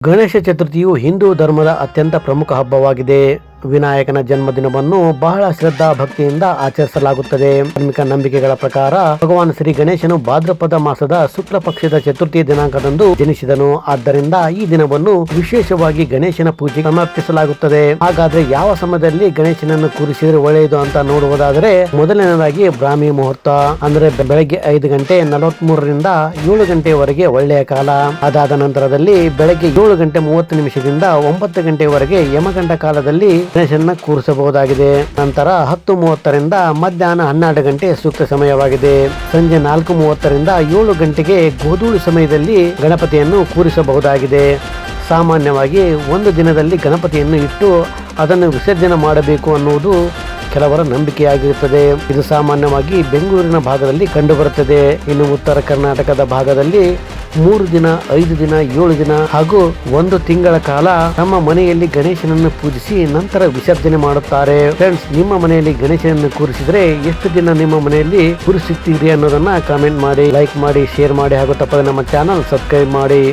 ಗಣೇಶ ಚತುರ್ಥಿಯು ಹಿಂದೂ ಧರ್ಮದ ಅತ್ಯಂತ ಪ್ರಮುಖ ಹಬ್ಬವಾಗಿದೆ. ವಿನಾಯಕನ ಜನ್ಮದಿನವನ್ನು ಬಹಳ ಶ್ರದ್ಧಾ ಭಕ್ತಿಯಿಂದ ಆಚರಿಸಲಾಗುತ್ತದೆ. ಧಾರ್ಮಿಕ ನಂಬಿಕೆಗಳ ಪ್ರಕಾರ ಭಗವಾನ್ ಶ್ರೀ ಗಣೇಶನು ಭಾದ್ರಪದ ಮಾಸದ ಶುಕ್ಲ ಪಕ್ಷದ ಚತುರ್ಥಿ ದಿನಾಂಕದಂದು ಜನಿಸಿದನು. ಆದ್ದರಿಂದ ಈ ದಿನವನ್ನು ವಿಶೇಷವಾಗಿ ಗಣೇಶನ ಪೂಜೆಗೆ ಸಮರ್ಪಿಸಲಾಗುತ್ತದೆ. ಹಾಗಾದ್ರೆ ಯಾವ ಸಮಯದಲ್ಲಿ ಗಣೇಶನನ್ನು ಕೂರಿಸಿದ್ರೆ ಒಳ್ಳೆಯದು ಅಂತ ನೋಡುವುದಾದರೆ, ಮೊದಲನೇದಾಗಿ ಬ್ರಾಹ್ಮಿ ಮುಹೂರ್ತ ಅಂದ್ರೆ ಬೆಳಗ್ಗೆ 5 ಗಂಟೆ 43ರಿಂದ 7 ಗಂಟೆಯವರೆಗೆ ಒಳ್ಳೆಯ ಕಾಲ. ಅದಾದ ನಂತರದಲ್ಲಿ ಬೆಳಗ್ಗೆ 7 ಗಂಟೆ 30 ನಿಮಿಷದಿಂದ 9 ಗಂಟೆಯವರೆಗೆ ಯಮಗಂಡ ಕಾಲದಲ್ಲಿ ಗಣೇಶನ ಕೂರಿಸಬಹುದಾಗಿದೆ. ನಂತರ 10:30ರಿಂದ ಮಧ್ಯಾಹ್ನ 12 ಗಂಟೆ ಸೂಕ್ತ ಸಮಯವಾಗಿದೆ. ಸಂಜೆ 4:30ರಿಂದ 7 ಗಂಟೆಗೆ ಗೋಧೂಳಿ ಸಮಯದಲ್ಲಿ ಗಣಪತಿಯನ್ನು ಕೂರಿಸಬಹುದಾಗಿದೆ. ಸಾಮಾನ್ಯವಾಗಿ ಒಂದು ದಿನದಲ್ಲಿ ಗಣಪತಿಯನ್ನು ಇಟ್ಟು ಅದನ್ನು ವಿಸರ್ಜನೆ ಮಾಡಬೇಕು ಅನ್ನುವುದು ಕೆಲವರ ನಂಬಿಕೆಯಾಗಿರುತ್ತದೆ. ಇದು ಸಾಮಾನ್ಯವಾಗಿ ಬೆಂಗಳೂರಿನ ಭಾಗದಲ್ಲಿ ಕಂಡುಬರುತ್ತದೆ. ಇನ್ನು ಉತ್ತರ ಕರ್ನಾಟಕದ ಭಾಗದಲ್ಲಿ 3 ದಿನ 5 ದಿನ 7 ದಿನ ಹಾಗೂ 1 ತಿಂಗಳ ಕಾಲ ನಮ್ಮ ಮನೆಯಲ್ಲಿ ಗಣೇಶನನ್ನು ಪೂಜಿಸಿ ನಂತರ ವಿಸರ್ಜನೆ ಮಾಡುತ್ತಾರೆ. ಫ್ರೆಂಡ್ಸ್, ನಿಮ್ಮ ಮನೆಯಲ್ಲಿ ಗಣೇಶನನ್ನು ಕೂರಿಸಿದ್ರೆ ಎಷ್ಟು ದಿನ ನಿಮ್ಮ ಮನೆಯಲ್ಲಿ ಕೂರಿಸುತ್ತೀರಿ ಅನ್ನೋದನ್ನ ಕಾಮೆಂಟ್ ಮಾಡಿ, ಲೈಕ್ ಮಾಡಿ, ಶೇರ್ ಮಾಡಿ ಹಾಗೂ ತಪ್ಪದೆ ನಮ್ಮ ಚಾನಲ್ ಸಬ್ಸ್ಕ್ರೈಬ್ ಮಾಡಿ.